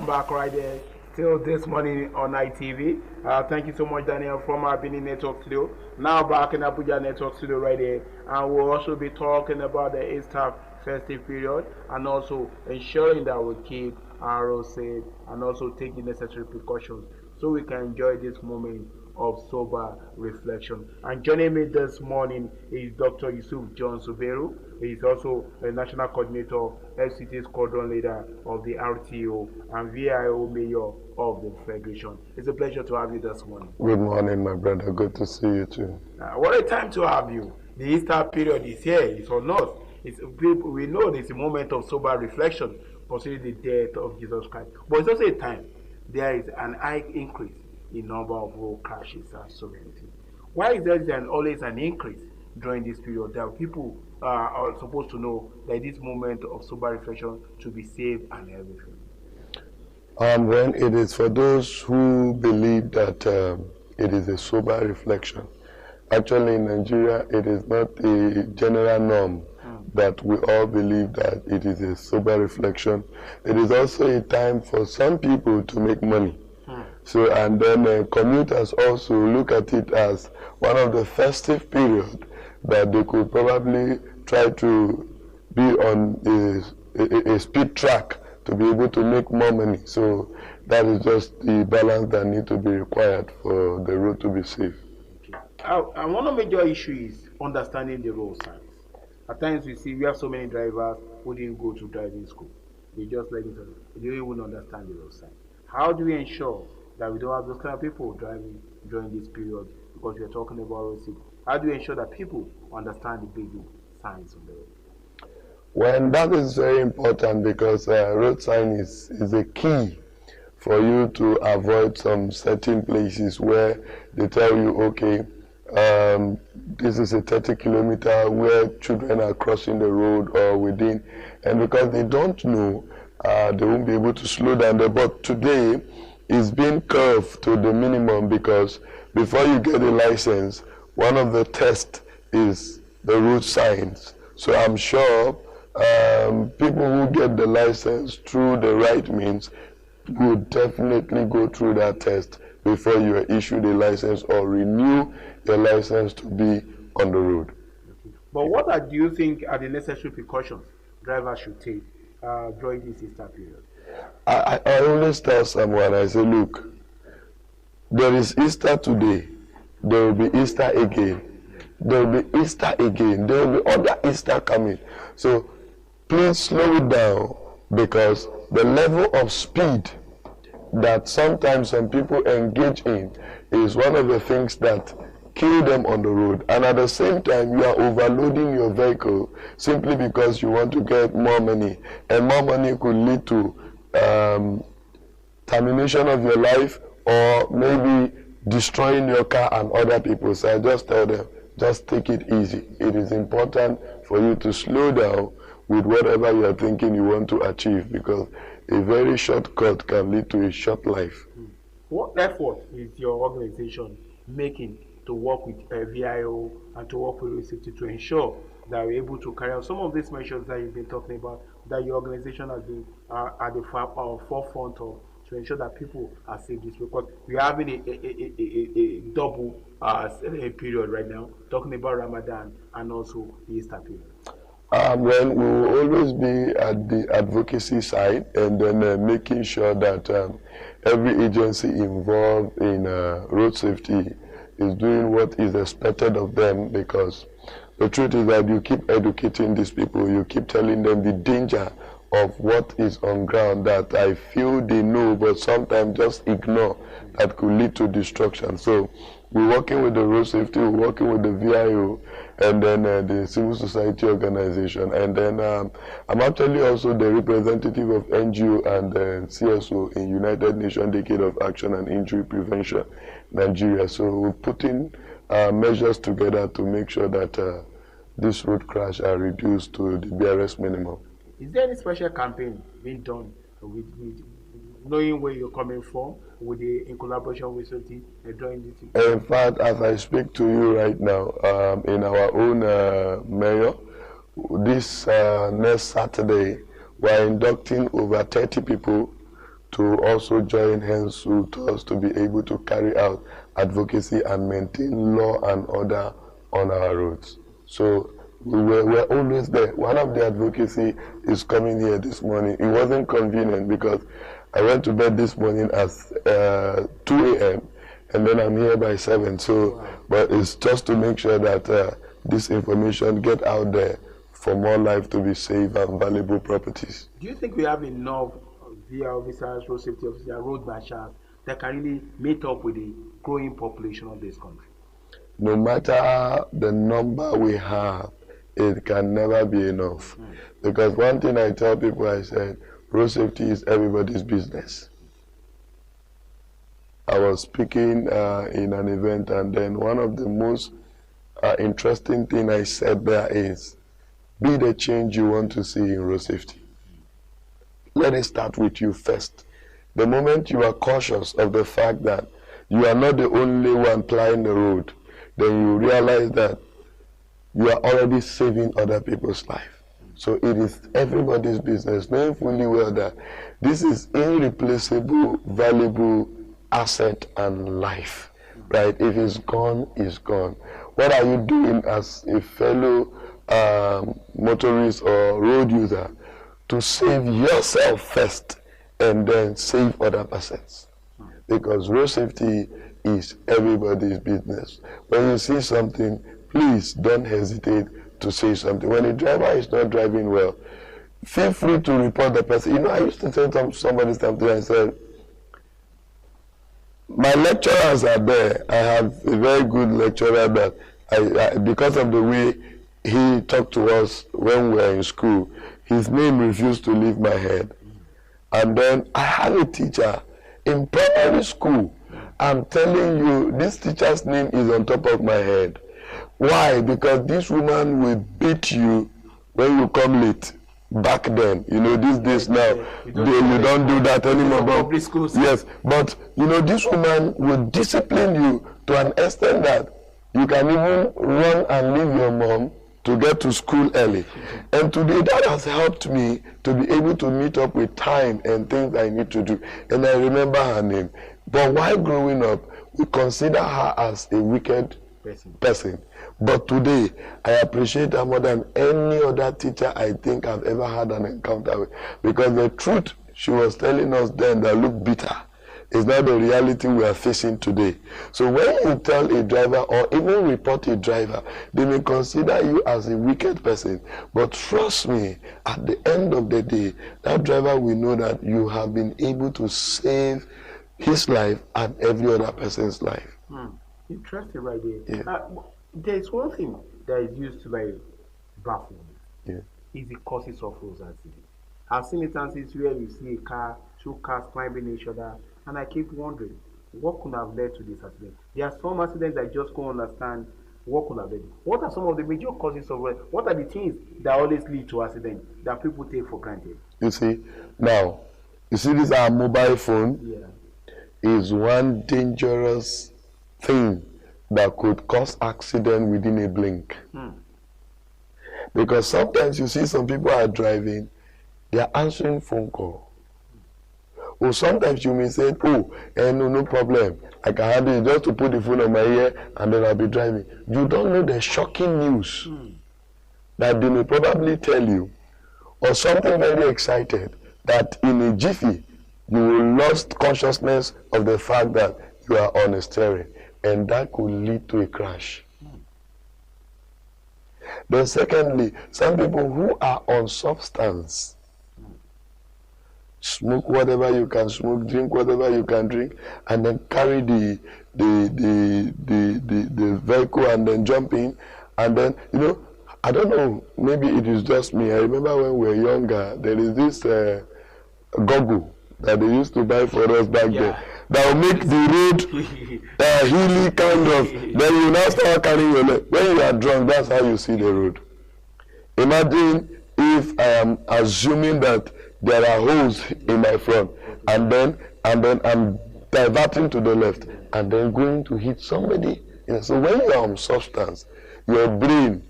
Back right there till this morning on ITV. Thank you so much, Daniel, from our Benin Network Studio. Now back in Abuja Network Studio right there. And we'll also be talking about the Easter festive period and also ensuring that we keep our roads safe and also take the necessary precautions so we can enjoy this moment of sober reflection. And joining me this morning is Dr. Yusuf John Suberu. He is also a national coordinator, FCT squadron leader of the RTO, and VIO mayor of the Federation. It's a pleasure to have you this morning. Good morning, my brother. Good to see you too. What a time to have you. The Easter period is here. It's on us. We know it's a moment of sober reflection considering the death of Jesus Christ. But it's also a time there is an high increase in number of road crashes and so many things. Why is there always an increase during this period? That people are supposed to know that this moment of sober reflection to be safe and everything. When it is for those who believe that it is a sober reflection. Actually, in Nigeria, it is not a general norm that we all believe that it is a sober reflection. It is also a time for some people to make money. So, and then commuters also look at it as one of the festive periods that they could probably try to be on a speed track to be able to make more money. So that is just the balance that needs to be required for the road to be safe. And one of the major issues is understanding the road signs. At times we have so many drivers who didn't go to driving school. They just let it on. They don't even understand the road signs. How do we ensure that we don't have those kind of people driving during this period? Because we are talking about road safety. How do we ensure that people understand the basic signs on the road? Well, that is very important because road sign is a key for you to avoid some certain places where they tell you, okay, this is a 30-kilometer where children are crossing the road or within, and because they don't know, they won't be able to slow down there. But today, it's been curved to the minimum because before you get a license, one of the tests is the road signs. So I'm sure people who get the license through the right means would definitely go through that test before you are issued a license or renew your license to be on the road. But what do you think are the necessary precautions drivers should take during this Easter period? I always tell someone, I say, look, there is Easter today, there will be Easter again, there will be Easter again, there will be other Easter coming. So please slow it down because the level of speed that sometimes some people engage in is one of the things that kill them on the road, and at the same time you are overloading your vehicle simply because you want to get more money, and more money could lead to termination of your life or maybe destroying your car and other people. So I just tell them, just take it easy. It is important for you to slow down with whatever you are thinking you want to achieve, because a very short cut can lead to a short life. What effort is your organization making to work with VIO and to work with road safety to ensure that we're able to carry out some of these measures that you've been talking about, that your organization has been at the forefront of, to ensure that people are safe this way? Because we're having a double period right now, talking about Ramadan and also the Easter period. Well, we will always be at the advocacy side and then making sure that every agency involved in road safety is doing what is expected of them, because the truth is that you keep educating these people, you keep telling them the danger of what is on ground that I feel they know but sometimes just ignore, that could lead to destruction. So we're working with the road safety, we're working with the VIO, and then the civil society organization, and then I'm actually also the representative of NGO and CSO in United Nations Decade of Action and Injury Prevention, Nigeria. So we're putting measures together to make sure that this road crash are reduced to the barest minimum. Is there any special campaign being done with knowing where you're coming from, in collaboration with safety during this? In fact, as I speak to you right now, in our own mayor, this next Saturday, we're inducting over 30 people to also join hands with us to be able to carry out advocacy and maintain law and order on our roads. So we're always there. One of the advocacy is coming here this morning. It wasn't convenient because I went to bed this morning at 2 a.m. and then I'm here by 7. So, but it's just to make sure that this information get out there for more life to be saved and valuable properties. Do you think we have enough VIA officers, road safety officers, road marshals that can really meet up with the growing population of this country? No matter the number we have, it can never be enough. Because one thing I tell people, I said, road safety is everybody's business. I was speaking in an event, and then one of the most interesting thing I said there is, be the change you want to see in road safety. Let it start with you first. The moment you are cautious of the fact that you are not the only one plying the road, then you realize that you are already saving other people's life. So it is everybody's business, knowing fully well that this is irreplaceable, valuable asset and life, right? If it's gone, it's gone. What are you doing as a fellow motorist or road user to save yourself first and then save other persons? Because road safety is everybody's business. When you see something, please don't hesitate to say something. When a driver is not driving well, feel free to report the person. You know, I used to say to somebody something, I said, my lecturers are there. I have a very good lecturer that I because of the way he talked to us when we were in school, his name refused to leave my head. And then I had a teacher in primary school. I'm telling you, this teacher's name is on top of my head. Why? Because this woman will beat you when you come late. Back then, you know, these days now, you don't do that anymore. But, yes, but you know, this woman will discipline you to an extent that you can even run and leave your mom to get to school early. And today that has helped me to be able to meet up with time and things I need to do. And I remember her name. But while growing up, we consider her as a wicked person. But today, I appreciate her more than any other teacher I think I've ever had an encounter with. Because the truth she was telling us then that looked bitter is not the reality we are facing today. So when you tell a driver or even report a driver, they may consider you as a wicked person. But trust me, at the end of the day, that driver will know that you have been able to save his life and every other person's life. Interesting right there. Yeah. There's one thing that is used to like baffle me. Yeah. Is the causes of road accidents. I've seen instances where you see a car, two cars climbing each other, and I keep wondering what could have led to this accident. There are some accidents I just can't understand what could have led. What are some of the major causes of road? What are the things that always lead to accidents that people take for granted? You see, now, you see this our mobile phone is one dangerous thing that could cause accident within a blink. Because sometimes you see some people are driving, they are answering phone call. Or sometimes you may say, no problem, I can handle it, just to put the phone on my ear and then I'll be driving. You don't know the shocking news that they may probably tell you, or something very excited, that in a jiffy you will lost consciousness of the fact that you are on a steering. And that could lead to a crash. Then secondly, some people who are on substance, smoke whatever you can smoke, drink whatever you can drink, and then carry the vehicle and then jump in. And then, you know, I don't know, maybe it is just me. I remember when we were younger, there is this goggle that they used to buy for us back then. That will make the road hilly kind of. Then you now start carrying your leg. When you are drunk, that's how you see the road. Imagine if I am assuming that there are holes in my front, and then I'm diverting to the left, and then going to hit somebody. You know, so when you are on substance, your brain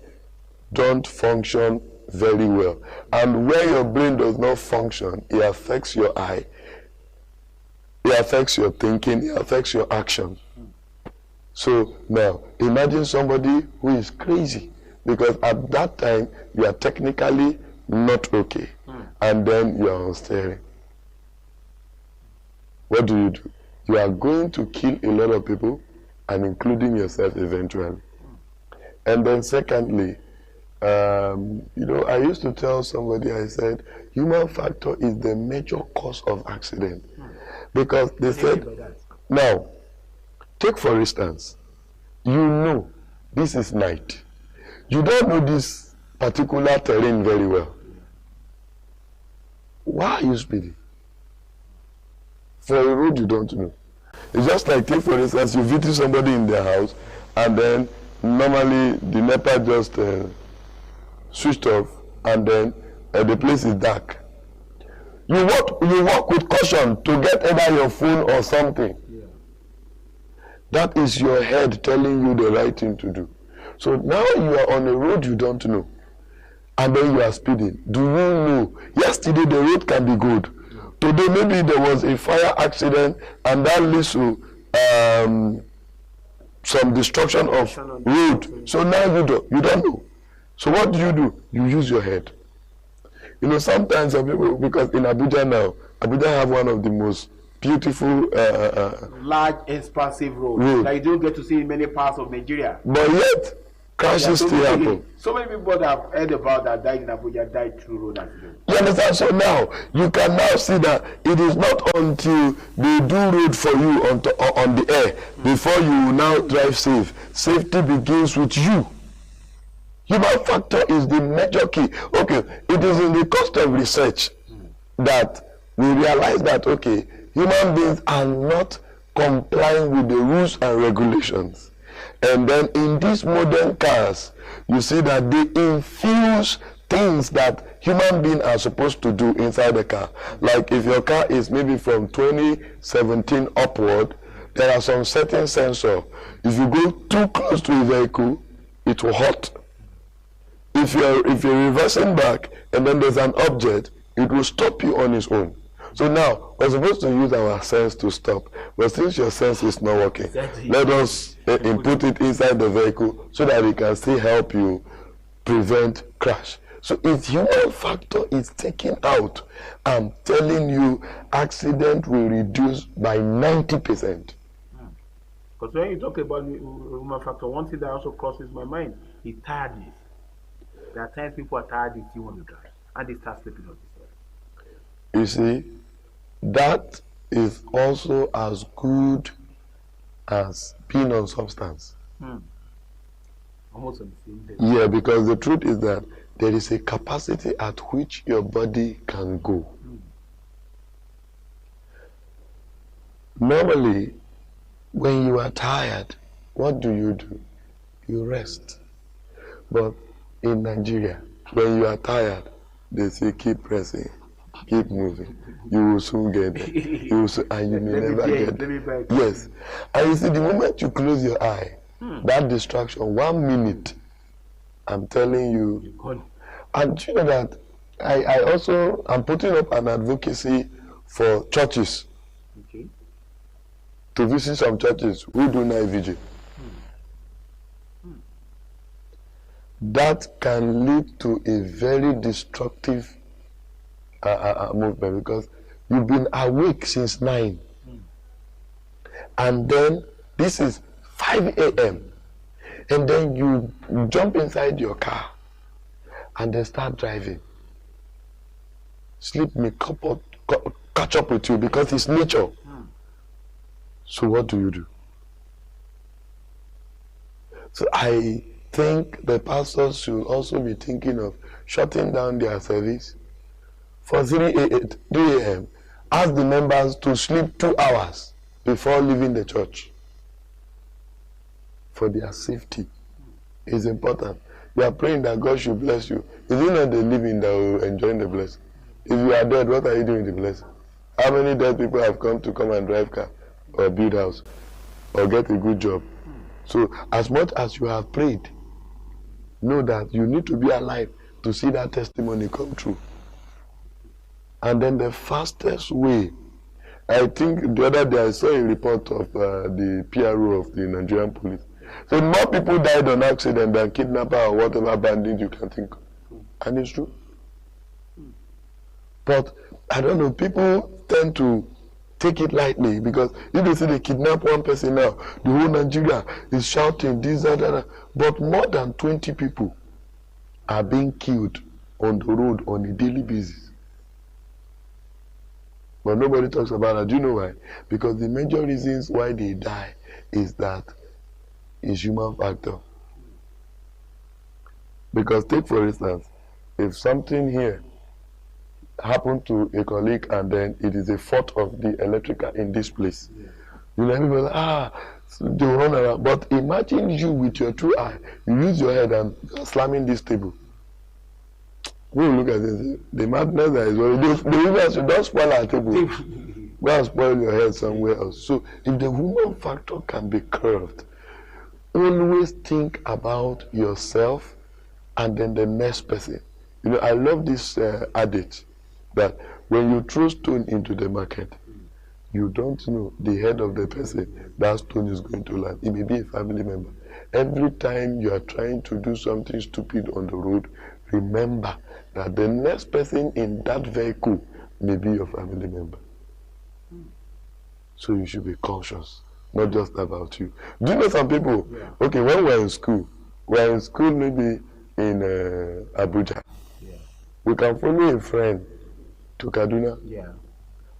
don't function very well. And where your brain does not function, it affects your eye. it affects your thinking, it affects your action. So now, imagine somebody who is crazy, because at that time, you are technically not okay, and then you are on steering. What do? You are going to kill a lot of people, and including yourself eventually. And then secondly, I used to tell somebody, I said, human factor is the major cause of accident. Because they said, now, take for instance, this is night. You don't know this particular terrain very well. Why are you speeding? For a road you don't know. It's just like, take for instance, you visit somebody in their house, and then normally the NEPA just switched off, and then the place is dark. You walk with caution to get either your phone or something. Yeah. That is your head telling you the right thing to do. So now you are on a road you don't know, and then you are speeding. Do you know? Yesterday the road can be good. Today maybe there was a fire accident, and that leads to some destruction of road. So now you don't know. So what do? You use your head. Sometimes some people, because in Abuja now, Abuja have one of the most beautiful large expansive roads that you don't get to see in many parts of Nigeria. But yet crashes still happen. So many people that have heard about that died in Abuja died through road accidents. You understand? So now you can now see that it is not until they do road for you on the air before you now drive safe. Safety begins with you. Human factor is the major key. Okay, it is in the course of research that we realize that, okay, human beings are not complying with the rules and regulations. And then in these modern cars, you see that they infuse things that human beings are supposed to do inside the car. Like if your car is maybe from 2017 upward, there are some certain sensors. If you go too close to a vehicle, it will hurt. If you're reversing back and then there's an object, it will stop you on its own. So now we're supposed to use our sense to stop, but since your sense is not working, let us input it inside the vehicle so that it can still help you prevent crash. So if human factor is taken out, I'm telling you, accident will reduce by 90%. Because when you talk about human factor, one thing that also crosses my mind is tiredness. There are times people are tired, they still want to drive, and they start sleeping on the side. You see, that is also as good as being on substance. Almost on the same day. Yeah, because the truth is that there is a capacity at which your body can go. Normally, when you are tired, what do? You rest. But in Nigeria, when you are tired, they say keep pressing, keep moving. You will soon get there. And you may never get there. Yes. And you see, the moment you close your eye, that distraction, 1 minute, I'm telling you. And you know that I also am putting up an advocacy for churches. Okay. To visit some churches who do night vigil. That can lead to a very destructive movement, because you've been awake since 9, and then this is 5 a.m. and then you jump inside your car and then start driving. Sleep may catch up with you because it's nature. So what do? So I think the pastors should also be thinking of shutting down their service for 3 a.m. Ask the members to sleep 2 hours before leaving the church. For their safety is important. You are praying that God should bless you. Is it not the living that will enjoy the blessing? If you are dead, what are you doing with the blessing? How many dead people have come and drive car or build house or get a good job? So as much as you have prayed, know that you need to be alive to see that testimony come true. And then the fastest way I think the other day I saw a report of the PRO of the Nigerian police. So more people died on accident than kidnapper or whatever bandit you can think of. And it's true. But I don't know, people tend to take it lightly because if they say they kidnap one person now, the whole Nigeria is shouting this, that. But more than 20 people are being killed on the road on a daily basis. But nobody talks about that. Do you know why? Because the major reasons why they die is that it's human factor. Because take for instance, if something here happened to a colleague and then it is a fault of the electrical in this place, you know, everybody so they run around. But imagine you with your true eye, you use your head and slamming this table. We will look at this. The madness that is already. The women should don't spoil our table. Go and spoil your head somewhere else. So if the human factor can be curbed, always think about yourself and then the next person. You know, I love this adage that when you throw stone into the market, you don't know the head of the person that stone is going to land. It may be a family member. Every time you are trying to do something stupid on the road, remember that the next person in that vehicle may be your family member. So you should be cautious, not just about you. Do you know some people, okay, when we're in school maybe in Abuja, we can follow a friend to Kaduna.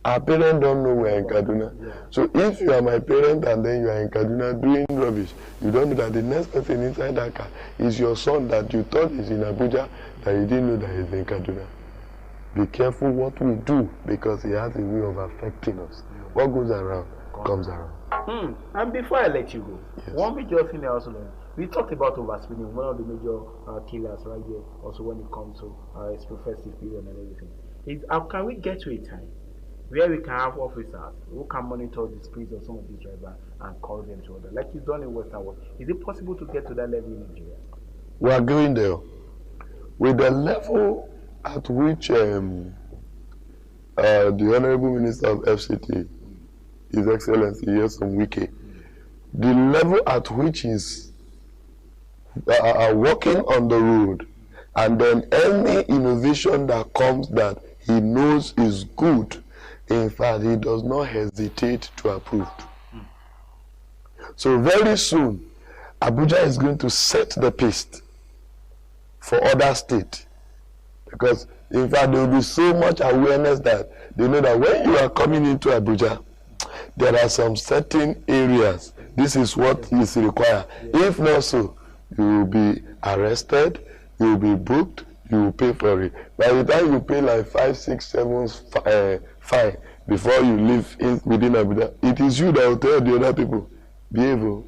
Our parents don't know we're in Kaduna. So if you are my parent and then you are in Kaduna doing rubbish, you don't know that the next person inside that car is your son that you thought is in Abuja, that you didn't know that he's in Kaduna. Be careful what we do because he has a way of affecting us. What goes around comes around. And before I let you go, one major thing I also learned, we talked about overspending, one of the major killers right here, also when it comes to its professive period and everything. Is how can we get to a time where we can have officers who can monitor the speeds of some of these drivers and call them to order, like you've done in Western world? Is it possible to get to that level in Nigeria? We are going there. With the level at which the Honorable Minister of FCT, His Excellency Yesom Wike, the level at which is working on the road, and then any innovation that comes that he knows is good, in fact, he does not hesitate to approve. So very soon, Abuja is going to set the pace for other states. Because in fact, there will be so much awareness that they know that when you are coming into Abuja, there are some certain areas. This is what is required. If not so, you will be arrested, you will be booked, you will pay for it. By the time you pay like 5, 6, 7 fine before you leave within Abuja, it is you that will tell the other people, behave.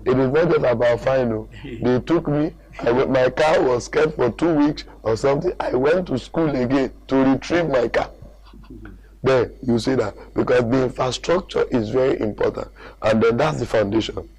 It is not just about fine. No. They took me, my car was kept for 2 weeks or something. I went to school again to retrieve my car. There, you see that, because the infrastructure is very important, and then that's the foundation.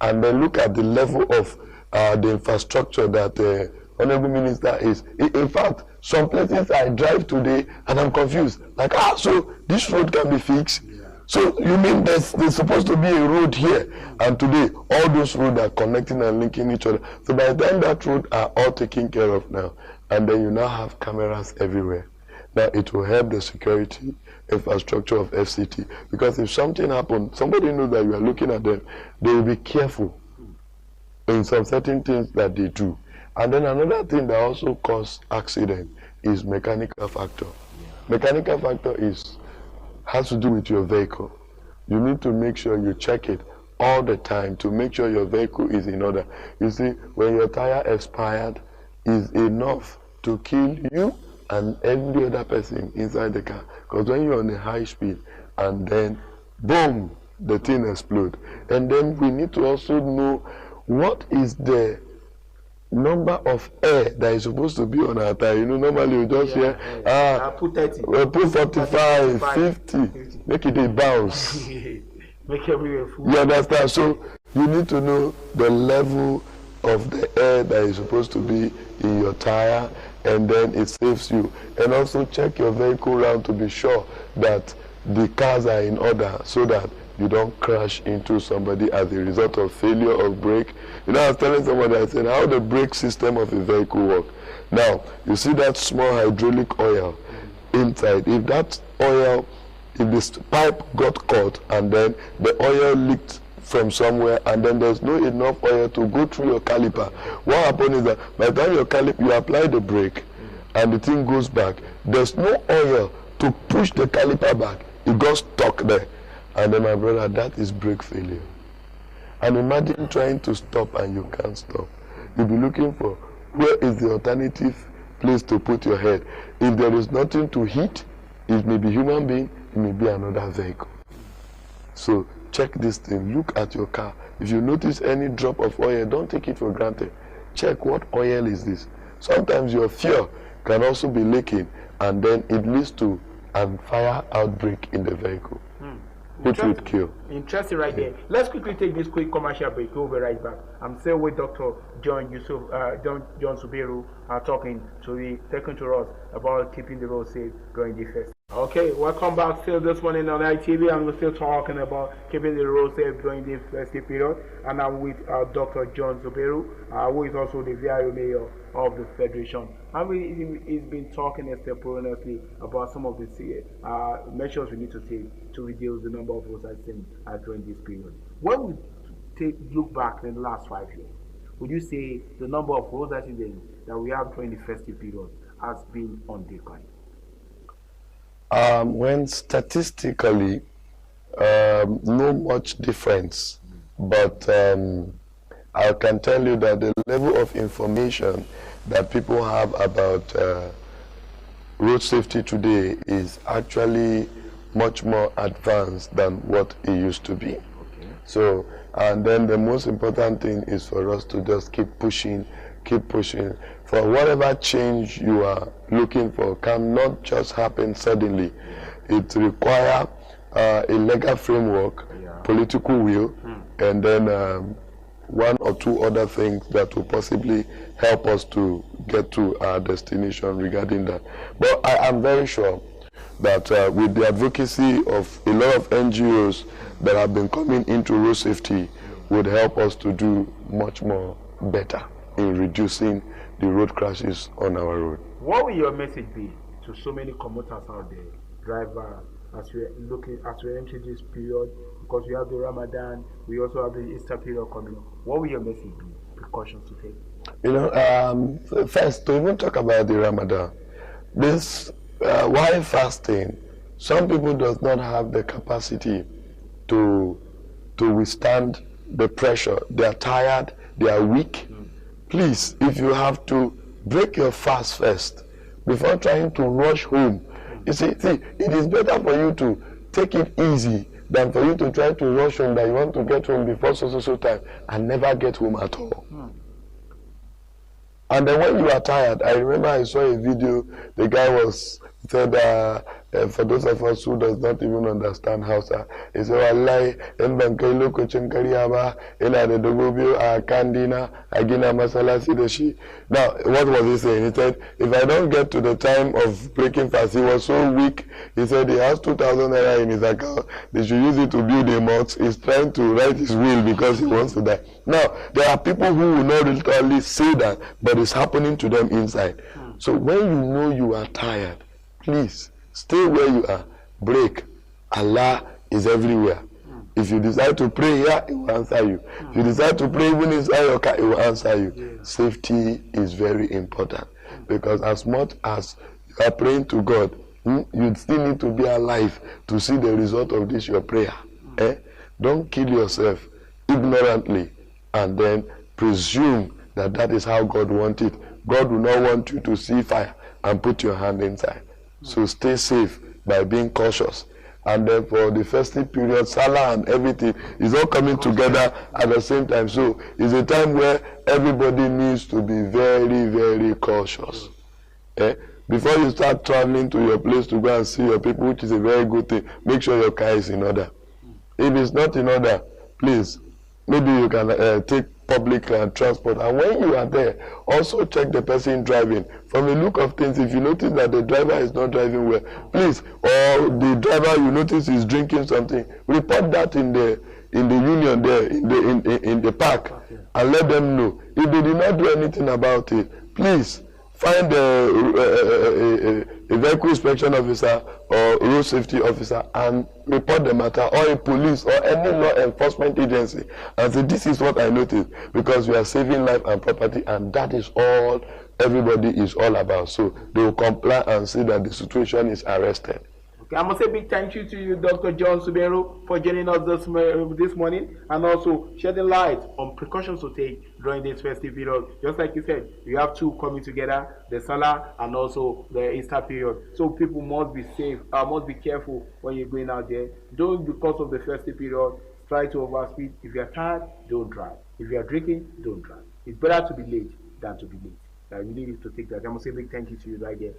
And then look at the level of the infrastructure that the Honorable Minister is. In fact, some places I drive today and I'm confused. Like, so this road can be fixed? So you mean there's supposed to be a road here, and today all those roads are connecting and linking each other. So by the time that road are all taken care of now, and then you now have cameras everywhere. Now it will help the security infrastructure of FCT, because if something happens, somebody knows that you are looking at them, they will be careful in some certain things that they do. And then another thing that also causes accident is mechanical factor. Mechanical factor has to do with your vehicle. You need to make sure you check it all the time to make sure your vehicle is in order. You see, when your tire expired, is enough to kill you and every other person inside the car. Because when you're on a high speed and then boom, the thing explodes. And then we need to also know what is the number of air that is supposed to be on our tire. You know, normally you just hear, put 30. We'll put 45, 50, make it a bounce. Make everywhere full. You understand? So you need to know the level of the air that is supposed to be in your tire, and then it saves you. And also check your vehicle around to be sure that the cars are in order so that you don't crash into somebody as a result of failure of brake. You know, I was telling somebody, I said, how the brake system of a vehicle work. Now, you see that small hydraulic oil inside. If that oil, if this pipe got caught and then the oil leaked from somewhere and then there's no enough oil to go through your caliper, what happens is that by the time you apply the brake and the thing goes back, there's no oil to push the caliper back. It got stuck there. And then, my brother, that is brake failure. And imagine trying to stop and you can't stop. You'll be looking for where is the alternative place to put your head. If there is nothing to hit, it may be human being, it may be another vehicle. So check this thing. Look at your car. If you notice any drop of oil, don't take it for granted. Check what oil is this. Sometimes your fuel can also be leaking, and then it leads to a fire outbreak in the vehicle, which would kill. Interesting right there. Let's quickly take this quick commercial break. We'll be right back. I'm still with Dr. John Suberu, talking to us about keeping the road safe during the festival. Okay, welcome back still this morning on ITV, and we're still talking about keeping the road safe during the festive period. And I'm with Dr. John Suberu, who is also the VIO mayor of the Federation. And he's been talking extemporaneously about some of the measures we need to take to reduce the number of road accidents during this period. When we look back in the last 5 years, would you say the number of road accidents that we have during the festive period has been on decline? When statistically, no much difference, but I can tell you that the level of information that people have about road safety today is actually much more advanced than what it used to be. Okay. So, and then the most important thing is for us to just keep pushing for whatever change you are looking for cannot just happen suddenly. It requires a legal framework, political will, and then one or two other things that will possibly help us to get to our destination regarding that. But I am very sure that with the advocacy of a lot of NGOs that have been coming into road safety would help us to do much more better in reducing the road crashes on our road. What will your message be to so many commuters out there, drivers, as we're entering this period, because we have the Ramadan, we also have the Easter period coming up? What will your message be? Precautions to take? You know, first, to even talk about the Ramadan, this while fasting, some people does not have the capacity to withstand the pressure. They are tired, they are weak. Please, if you have to break your fast first before trying to rush home, you see, it is better for you to take it easy than for you to try to rush home that you want to get home before so time and never get home at all. And then when you are tired, I remember I saw a video, the guy said, for those of us who does not even understand Hausa, he said, Wallahi, in bankai lokacin kariya ba, ina da dubu biyu a kandina, a gina masalasi da shi. Now, what was he saying? He said, if I don't get to the time of breaking fast, he was so weak, he said he has 2,000 naira in his account, they should use it to build a mosque. He's trying to write his will because he wants to die. Now, there are people who will not literally say that, but it's happening to them inside. So when you know you are tired, please stay where you are. Break. Allah is everywhere. If you decide to pray here, He will answer you. If you decide to pray even inside your car, He will answer you. Safety is very important, because as much as you are praying to God, you still need to be alive to see the result of this your prayer. Don't kill yourself ignorantly and then presume that that is how God wants it. God will not want you to see fire and put your hand inside. So stay safe by being cautious. And then for the festive period, Salah and everything is all coming together at the same time. So it's a time where everybody needs to be very, very cautious. Before you start traveling to your place to go and see your people, which is a very good thing, make sure your car is in order. If it's not in order, please, maybe you can take public transport. And when you are there, also check the person driving. From the look of things, if you notice that the driver is not driving well, please, or the driver you notice is drinking something, report that in the union there, in the park, and let them know. If they did not do anything about it, please find a vehicle inspection officer or road safety officer and report the matter, or a police or any law enforcement agency, and say this is what I noticed, because we are saving life and property, and that is all everybody is all about. So they will comply and see that the situation is arrested. Okay, I must say big thank you to you, Dr. John Suberu, for joining us this morning, and also shedding light on precautions to take during this festive period. Just like you said, you have two coming together, the Salah and also the Easter period. So people must be safe, must be careful when you're going out there. Don't, because of the festive period, try to overspeed. If you're tired, don't drive. If you're drinking, don't drive. It's better to be late than to be late. I really need to take that. I must say big thank you to you right there.